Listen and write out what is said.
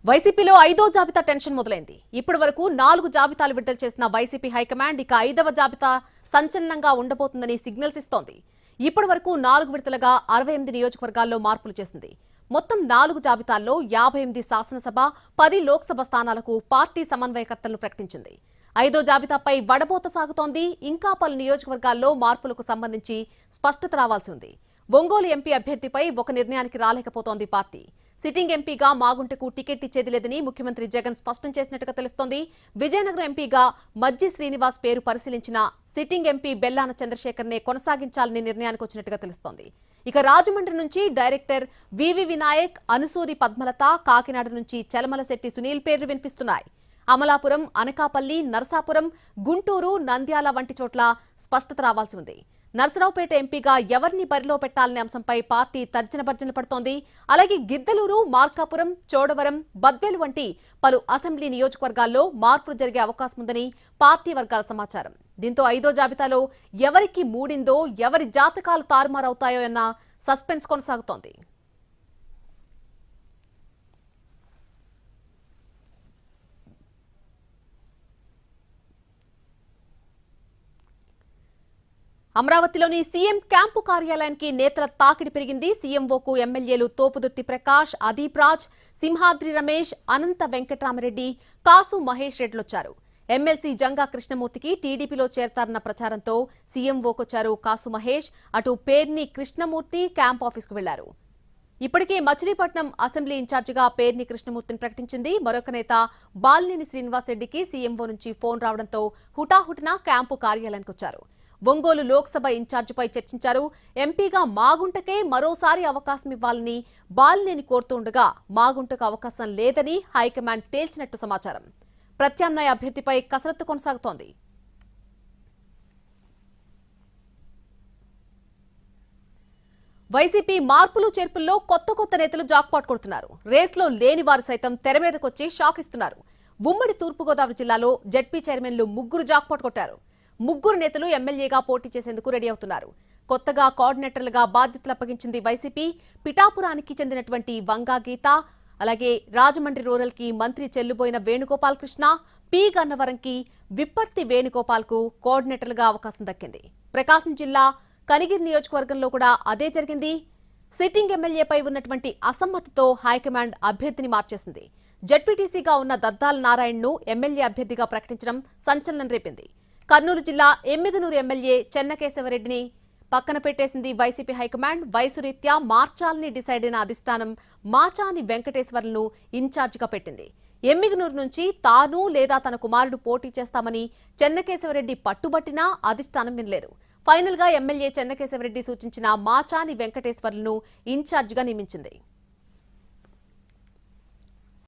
వైసీపీలో 5వ జాబితా టెన్షన్ మొదలైంది. ఇప్పటి వరకు 4 జాబితాలు విడుదల చేసిన వైసీపీ హైకమాండ్ ఇక 5వ జాబితా సంచలనంగా ఉండబోతుందని సిగ్నల్స్ ఇస్తోంది. ఇప్పటి వరకు 4 విడతలుగా 68 నియోజకవర్గాల్లో మార్పులు చేసింది. మొత్తం 4 జాబితాల్లో 58 శాసనసభ, 10 లోక్సభ స్థానాలకు పార్టీ సమన్వయకర్తలను ప్రకటించింది. 5వ జాబితాపై వడబోత సాగుతోంది. ఇంకా పలు నియోజకవర్గాల్లో మార్పులకు సంబంధించి స్పష్టత రావాల్సి ఉంది. ఒంగోలు ఎంపీ అభ్యర్థిపై ఒక నిర్ణయానికి రాలేకపోతోంది పార్టీ. సిట్టింగ్ ఎంపీగా మాగుంటకు టికెట్ ఇచ్చేది లేదని ముఖ్యమంత్రి జగన్ స్పష్టం చేసినట్టుగా తెలుస్తోంది. విజయనగరం ఎంపీగా మజ్జి శ్రీనివాస్ పేరు పరిశీలించిన సిట్టింగ్ ఎంపీ బెల్లాన చంద్రశేఖర్నే కొనసాగించాలని నిర్ణయానికి వచ్చినట్టుగా తెలుస్తోంది. ఇక రాజమండ్రి నుంచి డైరెక్టర్ వివి వినాయక్, అనుసూరి పద్మలత, కాకినాడ నుంచి చలమలశెట్టి సునీల్ పేర్లు వినిపిస్తున్నాయి. అమలాపురం, అనకాపల్లి, నరసాపురం, గుంటూరు, నంద్యాల వంటి చోట్ల స్పష్టత రావాల్సి ఉంది. నర్సరావుపేట ఎంపీగా ఎవరిని బరిలో పెట్టాలనే అంశంపై పార్టీ తర్జన పడుతోంది. అలాగే గిద్దలూరు, మార్కాపురం, చోడవరం, బద్వేలు వంటి పలు అసెంబ్లీ నియోజకవర్గాల్లో మార్పులు జరిగే అవకాశం ఉందని పార్టీ వర్గాల సమాచారం. దీంతో 5వ జాబితాలో ఎవరికి మూడిందో, ఎవరి జాతకాలు తారుమారవుతాయో అన్న సస్పెన్స్ కొనసాగుతోంది. అమరావతిలోని సీఎం క్యాంపు కార్యాలయానికి నేతల తాకిడి పెరిగింది. సీఎంఓకు ఎమ్మెల్యేలు తోపుదుర్తి ప్రకాష్, అదీప్ రాజ్, సింహాద్రి రమేష్, అనంత వెంకటరామరెడ్డి, కాసు మహేష్ రెడ్లొచ్చారు. ఎమ్మెల్సీ జంగా కృష్ణమూర్తికి టీడీపీలో చేరతారన్న ప్రచారంతో సీఎంఓకొచ్చారు కాసు మహేష్. అటు పేర్ని కృష్ణమూర్తి క్యాంప్ ఆఫీస్కు వెళ్లారు. ఇప్పటికే మచిలీపట్నం అసెంబ్లీ ఇన్ఛార్జిగా పేర్ని కృష్ణమూర్తిని ప్రకటించింది. మరొక నేత బాలినేని శ్రీనివాసరెడ్డికి సీఎంఓ నుంచి ఫోన్ రావడంతో హుటాహుటిన క్యాంపు కార్యాలయానికి వచ్చారు. ఒంగోలు లోక్సభ ఇన్ఛార్జిపై చర్చించారు. ఎంపీగా మాగుంటకే మరోసారి అవకాశం ఇవ్వాలని బాలినేని కోరుతుండగా మాగుంటకు అవకాశం లేదని హైకమాండ్ తేల్చినట్టు సమాచారం. ప్రత్యామ్నాయ అభ్యర్థిపై కసరత్తు కొనసాగుతోంది. వైసీపీ మార్పులు చేర్పుల్లో కొత్త నేతలు జాక్పాట్ కొడుతున్నారు. రేస్లో లేని వారు సైతం తెర మీదకొచ్చి షాక్ ఇస్తున్నారు. ఉమ్మడి తూర్పుగోదావరి జిల్లాలో జడ్పీ చైర్మన్లు 3 జాక్పాట్ కొట్టారు. 3 నేతలు ఎమ్మెల్యేగా పోటీ చేసేందుకు రెడీ అవుతున్నారు. కొత్తగా కోఆర్డినేటర్లుగా బాధ్యతలు అప్పగించింది వైసీపీ. పిఠాపురానికి చెందినటువంటి వంగా గీత, అలాగే రాజమండ్రి రూరల్ కి మంత్రి చెల్లుబోయిన వేణుగోపాల్ కృష్ణ, పి గన్నవరంకి విప్పర్తి వేణుగోపాల్కు కోఆర్డినేటర్లుగా అవకాశం దక్కింది. ప్రకాశం జిల్లా కనిగిరి నియోజకవర్గంలో కూడా అదే జరిగింది. సిట్టింగ్ ఎమ్మెల్యేపై ఉన్నటువంటి అసమ్మతితో హైకమాండ్ అభ్యర్థిని మార్చేసింది. జడ్పీటీసీగా ఉన్న దద్దాల నారాయణను ఎమ్మెల్యే అభ్యర్థిగా ప్రకటించడం సంచలనం రేపింది. కర్నూలు జిల్లా ఎమ్మిగనూరు ఎమ్మెల్యే చెన్నకేశవరెడ్డిని పక్కన పెట్టేసింది వైసీపీ హైకమాండ్. వయసు రీత్యా మార్చాలని డిసైడ్ అయిన అధిష్టానం మాచాని వెంకటేశ్వర్లను ఇన్ఛార్జిగా పెట్టింది. ఎమ్మిగనూరు నుంచి తాను లేదా తన కుమారుడు పోటీ చేస్తామని చెన్నకేశవరెడ్డి పట్టుబట్టినా అధిష్టానం వినలేదు. ఫైనల్ గా ఎమ్మెల్యే చెన్నకేశవరెడ్డి సూచించిన మాచాని వెంకటేశ్వర్లను ఇన్ఛార్జిగా నియమించింది.